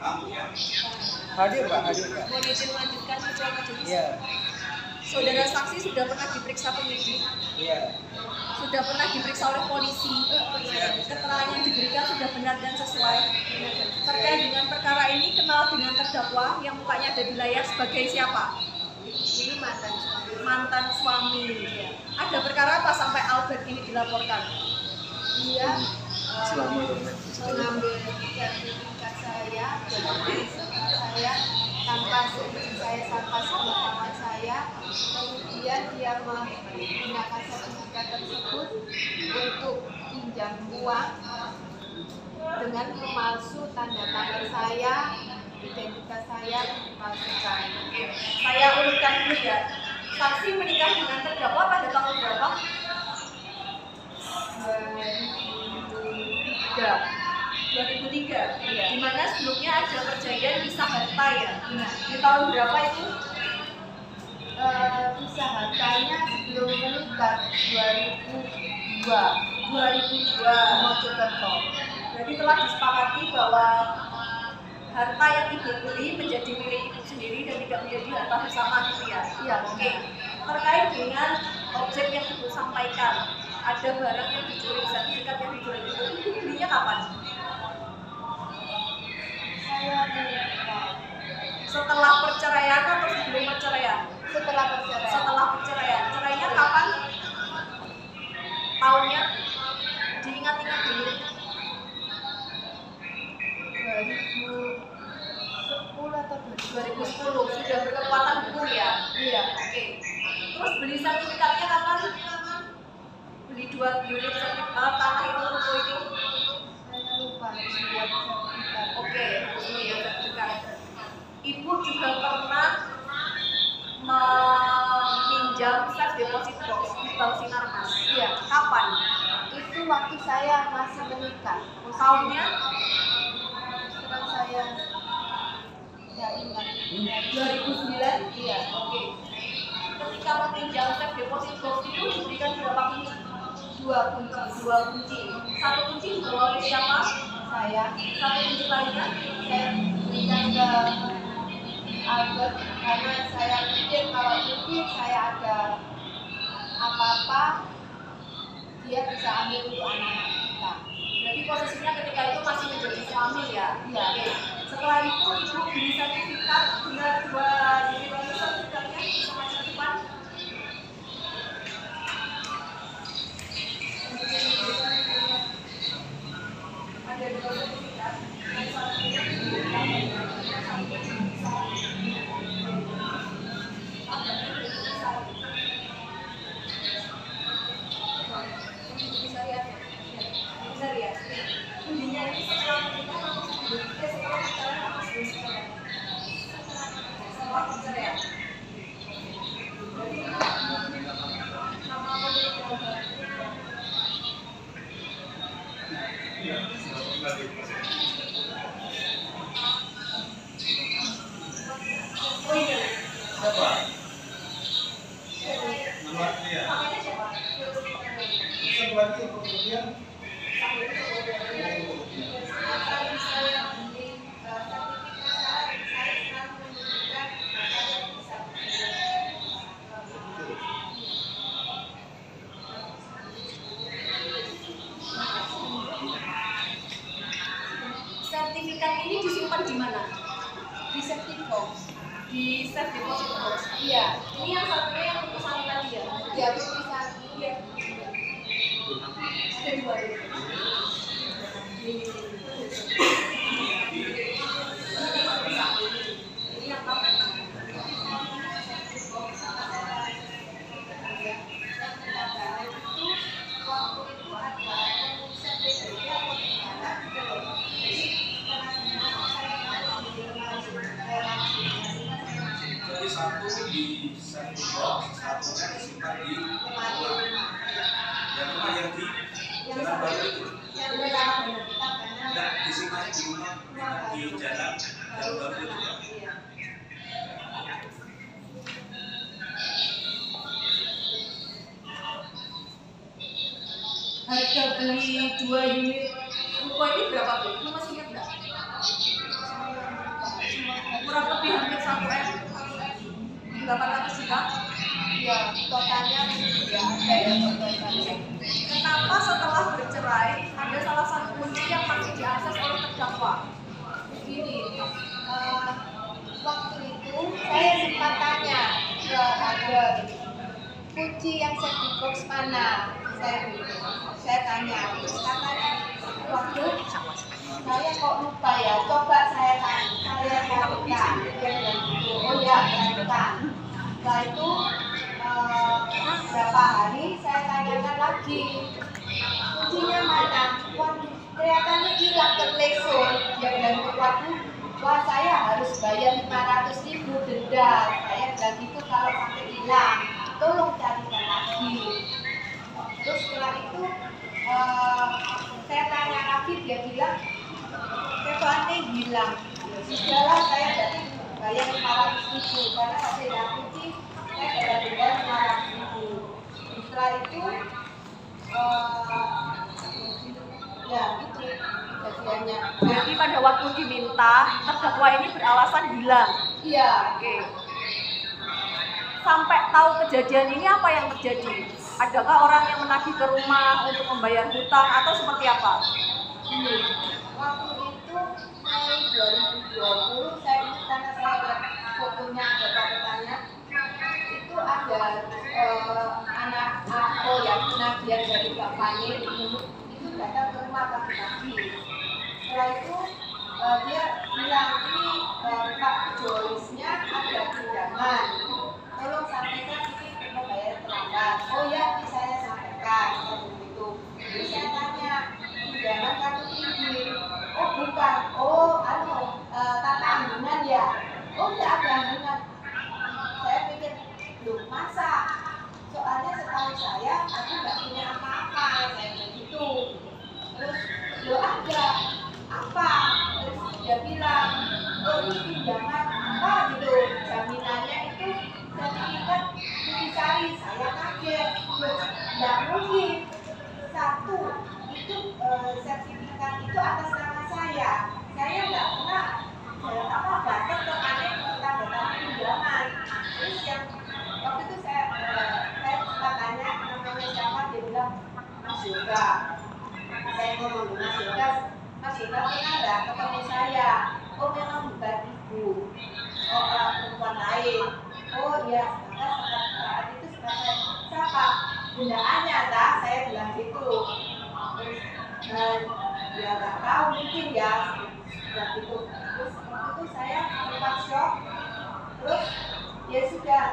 Hadir Pak, hadir Pak. Mohon izin melanjutkan ketua majelis. Iya. Saudara saksi sudah pernah diperiksa penyidik? Iya. Sudah pernah diperiksa oleh polisi? Keterangan yang diberikan sudah benar dan sesuai? Terkait dengan perkara ini, kenal dengan terdakwa yang mukanya ada di layar sebagai siapa? Ini mantan suami. Mantan suami. Ada perkara apa sampai Albert ini dilaporkan? Dia mengambil sertifikat saya, saya tanpa seizin saya, tanpa sepengetahuan saya. Kemudian dia menggunakan sertifikat tersebut untuk pinjam uang dengan memalsu tanda tangan saya, identitas saya dipalsukan. Saya urutkan dulu ya. Saksi menikah dengan terdakwa pada tahun berapa? 2003. Iya. Di mana sebelumnya ada perjanjian pisah harta ya. Di tahun berapa itu? Pisah hartanya sebelum menikah 2002. 2002. Mojokerto. Berarti telah disepakati bahwa harta yang ibu beli menjadi milik ibu sendiri dan tidak menjadi harta bersama gitu ya. Iya. Oke. Terkait dengan objek yang ibu sampaikan, ada barang yang dicuri, sertifikat yang dicuri itu belinya kapan? Saya menikah Setelah perceraian atau sebelum perceraian? setelah perceraian. Setelah perceraian. Cerainya kapan? Tahunnya? Diingat-ingat dulu. 2010 atau 2010 sudah berkekuatan hukum ya? Iya. Oke. Terus beli sertifikatnya kapan? Beli 2 unit sertifikat tanah itu ruko itu? Saya lupa lihat sertifikat. Oke, ini ya sertifikat. Ibu juga pernah meminjam safe deposit box di Bank Sinarmas. Iya. Kapan? Itu waktu saya masih menikah. Tahunnya? Sekarang saya tidak ingat. 2009? Iya. Oke. Ketika meminjam safe deposit box itu diberikan berapa kunci? 2 kunci. 2 kunci. Satu kunci dibawa oleh siapa? Saya Satu kunci lainnya? berikan ke Albert karena saya pikir kalau mungkin saya ada apa-apa dia bisa ambil untuk anak-anak kita. Berarti posisinya ketika itu masih menjadi suami ya? Iya. Oke. Setelah itu ibu beli sertifikat dengan 2 unit lagi sertifikatnya sama di depan. Ada 2 sertifikat. Yang satunya bisa lihat ya? Bisa lihat. Belinya ini setelah menikah atau sebelum setelah pacaran atau sebelum pacaran? Setelah pacaran. Jadi nama pemilik gambarnya. Oh iya. Siapa? Nama dia. Namanya siapa? Siapa lagi kemudian? Kali saya beli sertifikat saya selalu menunjukkan saya bisa. Sertifikat ini disimpan di mana? Di sertifikat. Di safe deposit box. Iya. Ini yang satunya yang pesan tadi ya? Dia tulisan Iya. Ada 2 ya? Ini yang apa? Jadi satu di satu box, satunya disimpan di rumah. Yang rumah yang di jalan baru itu. Tidak disimpan di rumah di jalan baru itu. Harga beli 2 unit ruko ini berapa Bu? Lu masih ingat nggak? 800 juta? Iya, totalnya tidak ada yang berkaitan. Kenapa setelah bercerai ada salah satu kunci yang masih diakses oleh terdakwa? Begini, waktu itu saya sempat tanya ke ada kunci yang safety box mana, saya tanya, terus katanya waktu saya kok lupa ya, coba saya tanyakan, oh ya tanyakan. Setelah itu berapa hari saya tanyakan lagi, kuncinya mana? Waduh, kelihatannya hilang terlesor. Dia bilang, waduh, wah saya harus bayar 500.000 denda. Saya bilang gitu kalau sampai hilang, tolong carikan lagi. Terus setelah itu saya tanya lagi, dia bilang kecoanya hilang. Sudahlah, saya tadi bayar 500.000 karena saya tidak kunci, saya dapat denda 500.000. Setelah itu ya itu kejadiannya. Berarti pada waktu diminta, terdakwa ini beralasan hilang. Iya. Oke. Sampai tahu kejadian ini apa yang terjadi? Adakah orang yang menagih ke rumah untuk membayar hutang atau seperti apa? Ini waktu itu Mei 2020 saya ingat karena saya lihat fotonya ada petanya itu ada anak aku yang penagihan dari bapaknya itu datang ke rumah pagi-pagi. Setelah itu dia bilang ini Pak Joyce-nya ada pinjaman, tolong sampaikan ini mau bayar terlambat. Oh ya, ini saya sampaikan begitu. Terus saya tanya pinjaman kartu kredit. Oh bukan, oh tata ambunan ya. Oh tidak ada ambunan. Saya pikir, loh masa? Soalnya setahu saya aku nggak punya apa-apa, saya begitu. Terus lo ada apa? Terus dia bilang, oh ini pinjaman apa gitu, jaminannya itu sertifikat Nusantara. Saya kaget, nggak mungkin. Satu itu sertifikat itu atas nama saya nggak pernah datang ke kantor tanda tangan pinjaman. Terus yang waktu itu saya sempat tanya namanya siapa, dia bilang Mas Yoga. Saya ngomong Mas Yoga pernah nggak ketemu saya? Oh memang bukan ibu, oh perempuan lain. Oh iya, saat itu saya siapa? Bundaannya tak? Saya bilang gitu. Terus ya nggak tahu mungkin ya bilang gitu. Terus waktu itu saya sempat shock. Terus ya sudah,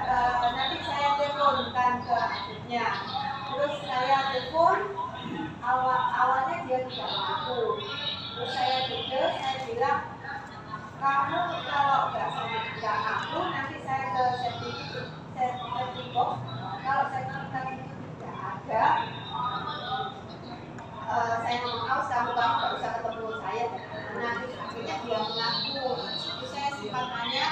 nanti saya teleponkan ke adiknya. Terus saya telepon, awalnya dia tidak ngaku. Terus saya duduk, saya bilang, kamu kalau nggak ngaku, nanti saya ke safety box. Kalau sertifikat itu tidak ada, saya ngomong, kamu nggak usah ketemu saya. Nanti akhirnya dia mengaku. Terus saya sempat tanya,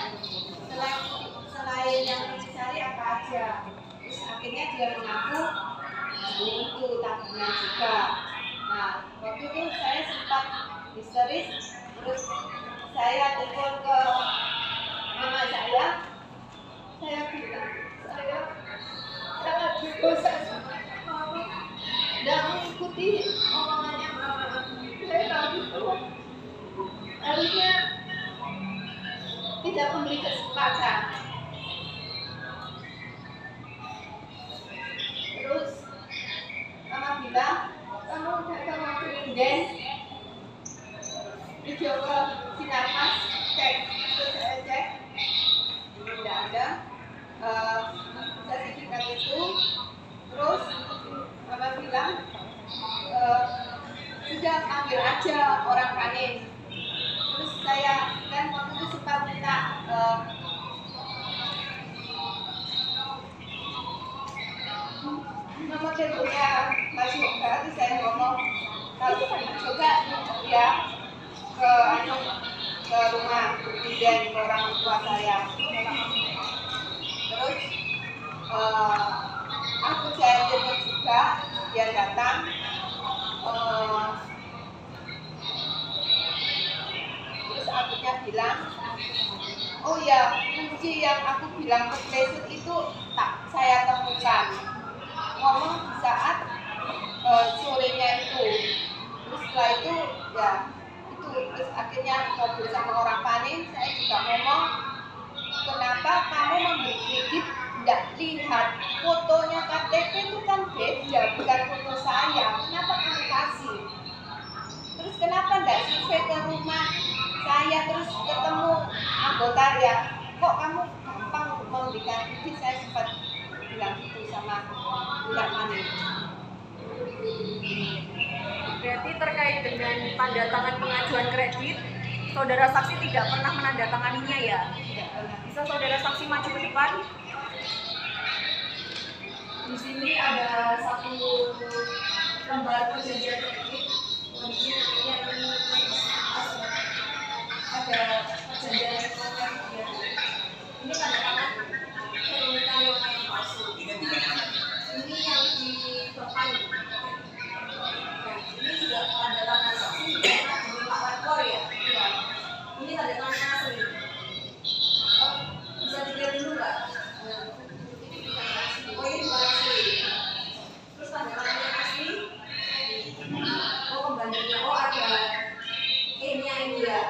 selain yang dicari apa aja. Terus akhirnya dia mengaku itu tabungan juga. Nah waktu itu saya sempat histeris. Terus saya telepon ke mama saya bilang saya sangat berdosa sama mama dan mengikuti omongannya mama. Saya tahu itu harusnya tidak memberi kesempatan. Terus mama bilang, kamu datang waktu inden dicoba sinarmas, cek. Terus saya cek, tidak ada sertifikat itu. Terus mama bilang, sudah panggil aja orang panik. Terus saya kan waktu itu sempat minta nomor teleponnya Mas Yoga. Terus saya ngomong, kalau Mas Yoga ya ke rumah dan ke orang tua saya. Terus saya telepon juga, dia datang. Terus akhirnya bilang Oh ya, kunci yang aku bilang kepleset itu saya temukan ngomong di saat sorenya itu. Terus setelah itu ya itu terus akhirnya ngobrol sama orang panen, saya juga ngomong kenapa kamu memberi kredit tidak lihat fotonya KTP itu kan beda, bukan foto saya, kenapa kamu kasih? Terus kenapa tidak survei ke rumah saya terus ketemu anggota ya, kok kamu gampang memberikan kredit? Saya sempat bilang gitu sama pihak panen. Berarti terkait dengan tanda tangan pengajuan kredit, saudara saksi tidak pernah menandatanganinya ya? Tidak pernah. Bisa saudara saksi maju ke depan? Di sini ada satu lembar perjanjian kredit. Kondisi namanya ini ada perjanjian kredit ya. Ini tanda tangan permintaan yang palsu. Ini yang di depan. Ini juga tanda tangan saksi karena diminta lapor ya. Iya. Ini tanda tangan asli. Bisa dilihat dulu nggak? Oh ini bukan asli. Terus tanda tangan asli. Oh pembantunya. Oh ada E-nya ini ya.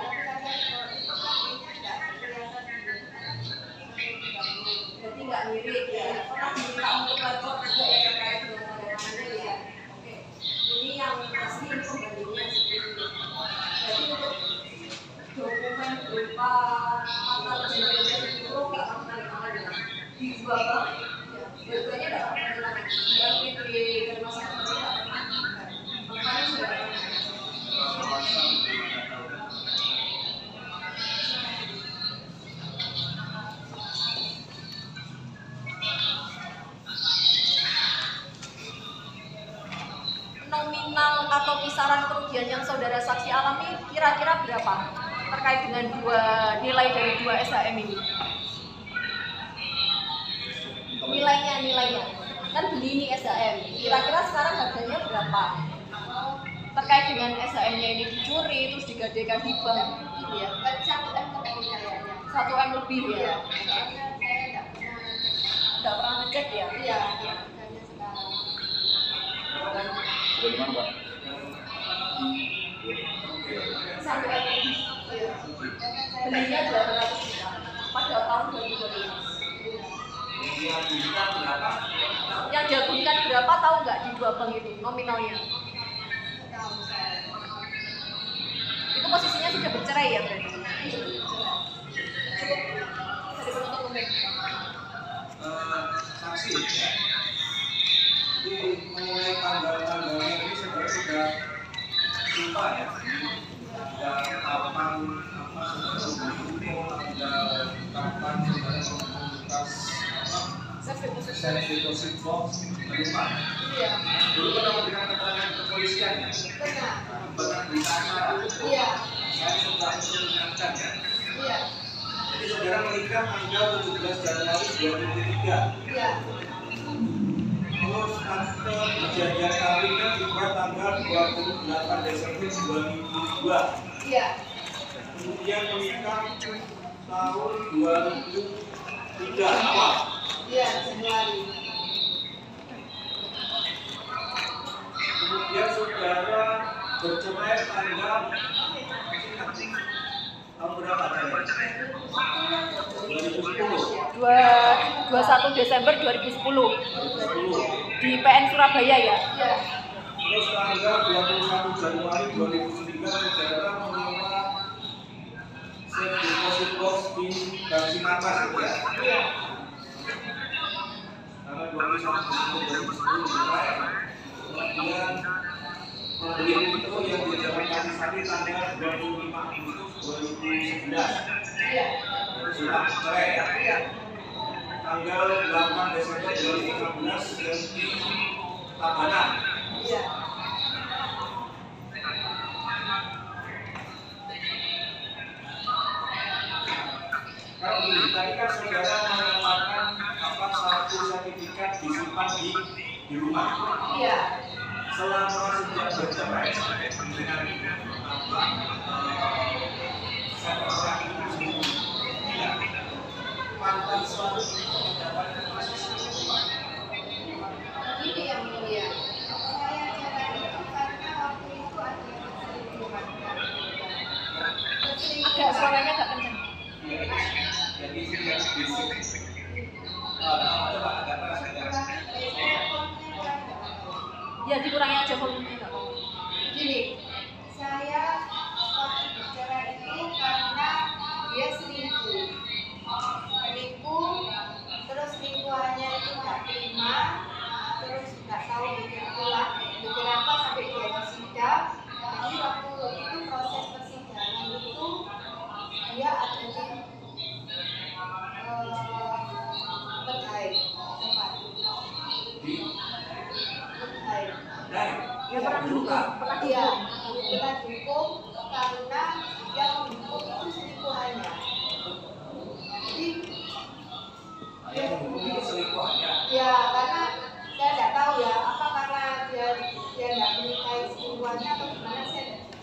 Berarti nggak mirip ya. Pernah diminta untuk lapor juga ya terkait dengan tanda tangannya ya. Oke. Ini yang asli ini pembantunya seperti ini. Jadi untuk dokumen berupa akta perjanjian itu nggak pernah tanda tangan ya. Di bawah dua-duanya nggak pernah tanda tangan. Yang di rumah sakit nggak pernah. Makanya sudah nominal atau kisaran kerugian yang saudara saksi alami kira-kira berapa terkait dengan nilai dari dua SHM ini? Nilainya kan beli ini SHM, kira-kira sekarang harganya berapa? Terkait dengan SHM-nya ini dicuri terus digadekan di bank gitu ya? Kan 1M lebih kayaknya. 1M lebih ya? Iya, soalnya saya Nggak pernah ngecek ya? iya, harganya sekarang. Dari mana, Pak? 1M lebih. Iya. Belinya 200 juta pada tahun 2012. Yang diagunkan berapa tahu nggak di dua bank itu nominalnya? Tahu saya. Itu posisinya sudah bercerai ya berarti? Cukup dari penuntut umum. Saksi ya. Jadi mengenai tanggal-tanggalnya ini sebenarnya sudah lupa ya. Dan kapan kapan komunitas self deposit box lupa. Iya. Dulu pernah memberikan keterangan kepolisian ya. Benar. Bahkan berita acara. Iya. Saya sudah mengingatkan ya. Iya. Jadi saudara menikah tanggal 17 Januari 2003. Iya. Terus akte perjanjian kawinnya dibuat tanggal 28 Desember 2002. Iya. Kemudian menikah tahun 2003 awal. Iya, Januari. Kemudian saudara bercerai tanggal tahun berapa tadi? 2010. 21 Desember 2010 di PN Surabaya ya? Iya. Terus tanggal 21 Januari 2009 saudara menyewa safe deposit box di Bank Sinarmas itu ya? Iya. Tanggal 21 Desember 2010 dimulai. Kemudian pembeli itu yang dijalankan tadi tanggal 25 Agustus 2011. Iya. Sudah cerai ya? Iya. Tanggal 8 Desember 2015 ganti Tabanan. Iya. Kalau gini, tadi kan saudara mengatakan satu sertifikat disimpan di rumah. Iya. Selama sejak bercerai dengan sertifikat itu tidak. melakukan suatu pendapat yang masih selingkuh. Ini yang mulia. Saya cerai itu karena waktu itu ada perselingkuhan. Agak suaranya agak kencang. Jadi yang bisik. Coba agak keras aja. Ya dikurangi aja volumenya nggak apa-apa. Gini, saya waktu bercerai itu karena dia selingkuh, terus selingkuhannya itu nggak terima, terus nggak tahu bikin apa sampai dia bersidang. Jadi waktu itu proses persidangan itu dia ada di Bedai tempat. Bedai. Ya pernah dihukum, Iya, pernah dihukum karena yang menghukum itu selingkuhannya. Jadi, Yang menghukum itu selingkuhannya. ya karena saya tidak tahu ya, apa karena dia tidak menikahi selingkuhannya atau gimana,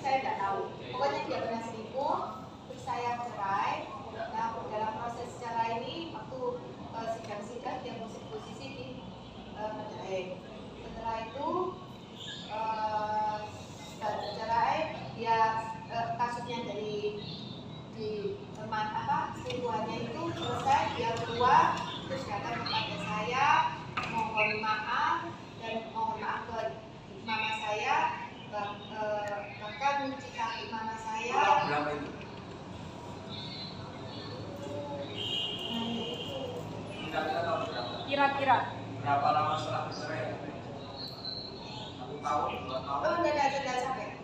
saya tidak tahu. Pokoknya dia pernah selingkuh, terus saya cerai. Nah, dalam proses cerai ini, waktu sidang-sidang dia posisi di Bedai. Setelah itu cerai, dia kasusnya dari di teman selingkuhannya itu selesai, dia keluar terus datang kepada saya mohon maaf dan mohon maaf ke mama saya, bahkan mencuci kaki mama saya. Berapa itu? Kira-kira tahun berapa? Kira-kira Berapa lama setelah bercerai? 1 tahun, 2 tahun? Oh, enggak sampai.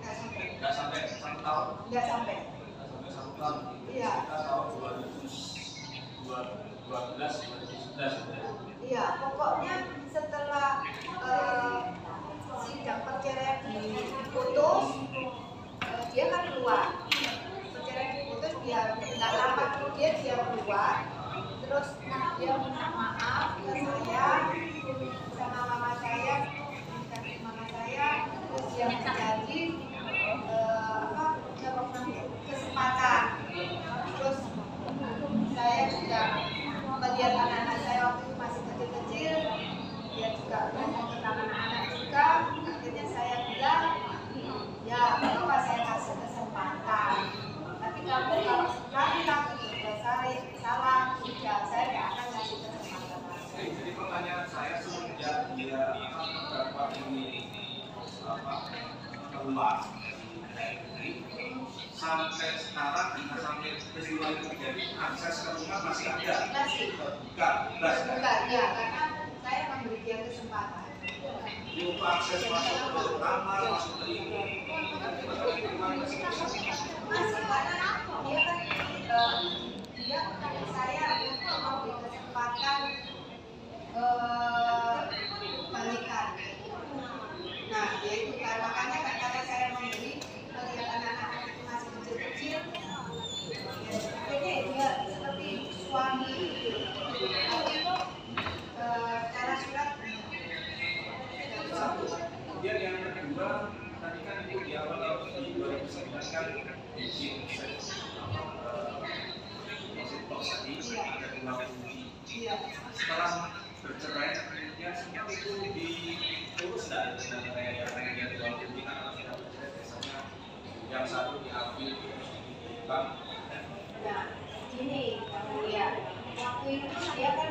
Nggak sampai 1 tahun? Enggak sampai. Nggak sampai 1 tahun. Iya. Kita tahun 2012, 2011. Iya, pokoknya setelah sidang perceraian diputus, dia kan keluar. Perceraian diputus, dia nggak lama kemudian dia keluar. Terus dia minta maaf ke saya sama mama saya, terus dia berjanji kesempatan. Terus saya juga melihat anak-anak saya waktu itu masih kecil-kecil, dia juga ngomong tentang anak-anak juga. Akhirnya saya bilang, ya kenapa saya kasih kesempatan, tapi kamu kalau sekali kamu salah, ya saya tidak akan kasih kesempatan lagi. Jadi pertanyaan saya semenjak dia beberapa ini keluar sampai sekarang, sampai peristiwa itu terjadi, akses ke rumah masih ada? Masih Terbuka, bebas kan? bukan, ya karena saya memberi dia kesempatan. Jadi untuk akses masuk ke kamar, masuk ke ini, Masih karena dia kepada saya untuk memberi kesempatan balikan. Nah, yaitu makanya karena saya memberi melihat anak-anak itu masih kecil-kecil, akhirnya dia seperti suami itu. Tapi cara surat. kemudian yang kedua, tadi kan itu di awal di 2009 kan bikin tadi ada 2 kunci. Setelah bercerai kemudian sempat itu diurus nggak dengan yang dia 2 kunci karena sudah bercerai biasanya yang satu diambil terus dibuang. Nah, gini ya, waktu itu dia kan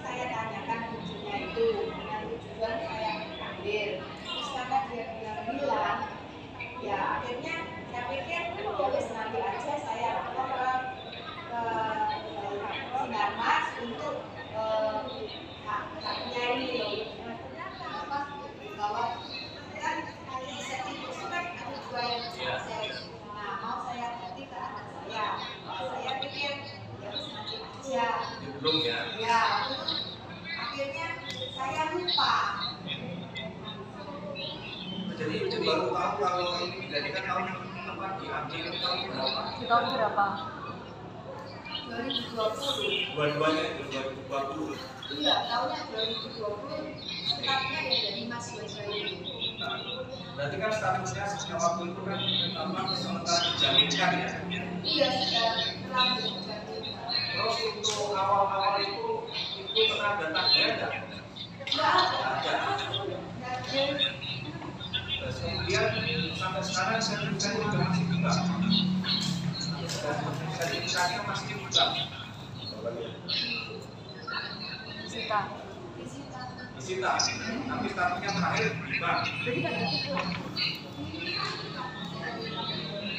saya tanyakan kuncinya itu dengan tujuan saya ambil. Terus karena dia bilang, ya akhirnya saya pikir ya wes nanti aja saya lapor ke Sinarmas untuk haknya ini bahwa kan di setting itu kan ada 2 yang proses. Nah, mau saya ganti ke anak saya pikir ya wes nanti aja. Belum ya? Ya, akhirnya saya lupa. Jadi baru tahu kalau ini dijadikan tahun tepat diambil tahun berapa? Di tahun berapa? 2020. Dua-duanya itu 2020. Iya, tahunnya 2020. Startnya ya dari Mas Yoga ini. Berarti kan statusnya sejak waktu itu kan sementara dijaminkan ya? Iya, sudah terlanjur jadi. Terus untuk Nggak ada. Ada. Nggak ada. Terus kemudian sampai sekarang sertifikatnya juga masih buka. Sertifikatnya masih buka. Disita. Disita. Tapi statusnya terakhir di bank. Jadi kan ada pulang.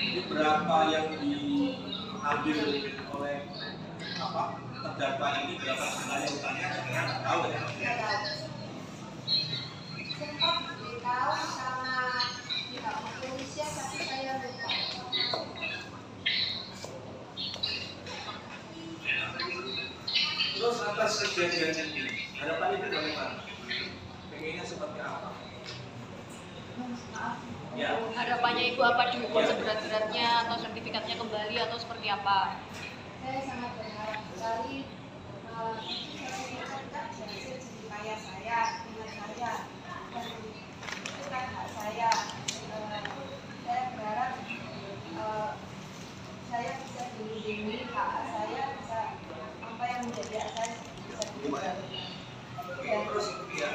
Jadi berapa yang diambil oleh apa terdakwa ini, berapa jumlahnya utangnya, saya nggak tahu ya. Nggak tahu. Sempat diberitahu sama pihak kepolisian tapi saya lupa. Terus atas kejadian ini, harapan itu bagaimana? Pengennya seperti apa? Maaf. Ya. Harapannya Ibu apa, dihukum seberat-beratnya atau sertifikatnya kembali atau seperti apa? Saya sangat berharap sekali sertifikat kan berhasil jadi kaya saya, dengan saya, dan itu kan hak saya. Saya berharap saya bisa dilindungi, hak saya bisa, apa yang menjadi hak saya bisa dilindungi. Dan Terus ya,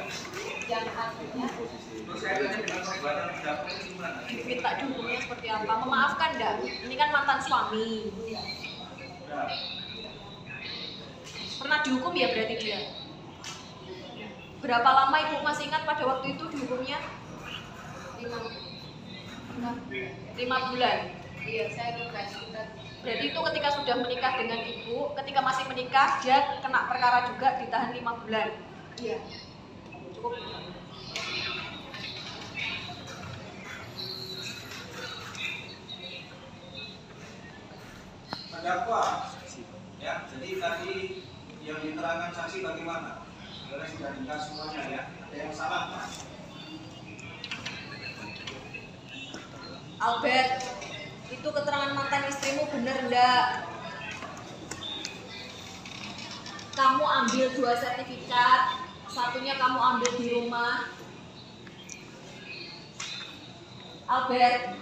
yang akhirnya terus saya tanya dengan perbuatan terdakwa itu gimana? Minta dihukumnya seperti apa? Memaafkan enggak? Ini kan mantan suami. Nah, Pernah dihukum ya berarti dia? Berapa lama Ibu masih ingat pada waktu itu dihukumnya? 5 bulan. iya saya lupa sekitar Berarti itu ketika sudah menikah dengan Ibu, ketika masih menikah dia kena perkara juga, ditahan 5 bulan. iya. Cukup. terdakwa, ya. Jadi tadi yang diterangkan saksi bagaimana? Saudara sudah dengar semuanya ya. Ada yang salah Pak? Albert, itu keterangan mantan istrimu benar enggak? Kamu ambil 2 sertifikat, satunya kamu ambil di rumah. Albert,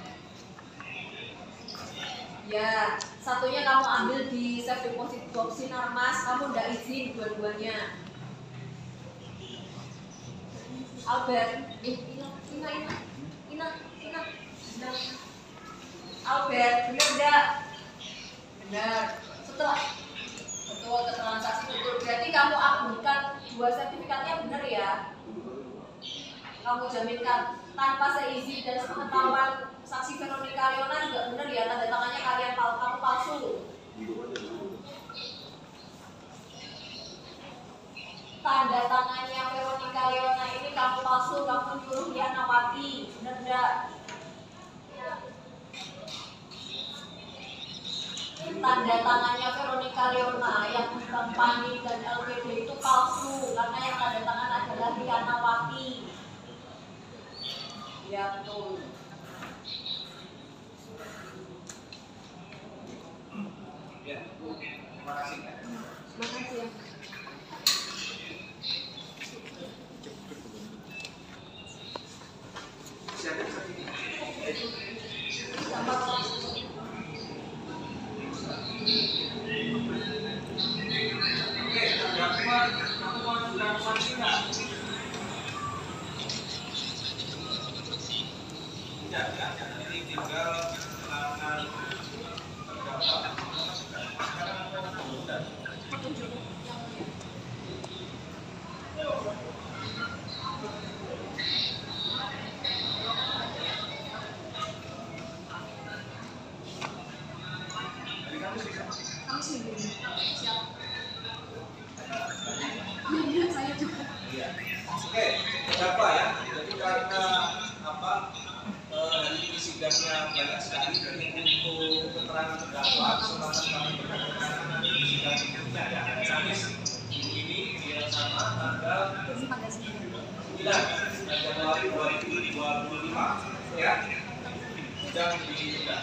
ya, satunya kamu ambil di safe deposit box Sinarmas, kamu enggak izin dua-duanya. Albert, Ina. Albert, benar enggak? Benar. Setelah betul keterangan saksi betul, berarti kamu abulkan 2 sertifikatnya, benar ya? Kamu jaminkan tanpa seizin dan sepengetahuan saksi Veronica Leona juga benar ya, tanda tangannya kalian kamu palsu. Tanda tangannya Veronica Leona ini kamu palsu, kamu nyuruh dia Nawati, benar enggak? Tanda tangannya Veronica Leona yang Bang Pani dan LPD itu palsu karena yang tanda tangan adalah Riana Wati. Ya betul. Ya, Bu. Terima kasih. Terima kasih ya. Siapa saksi? Sama orang. Oke, terdakwa, kamu mau bilang saksi nggak? Tidak, ya. Jadi tinggal keterangan terdakwa. Sekarang apa yang sudah? Petunjuk yang mulia. Jadi kamu bisa. Kamu sendiri. Siap. Iya, saya juga. Iya. Oke, terdakwa ya. Jadi karena apa? Hari ini sidangnya banyak sekali, jadi untuk keterangan terdakwa kesempatan kami berkenan di sidang berikutnya ya. Kamis minggu ini yang sama tanggal 9 Januari 2025 ya. Sidang ditunda.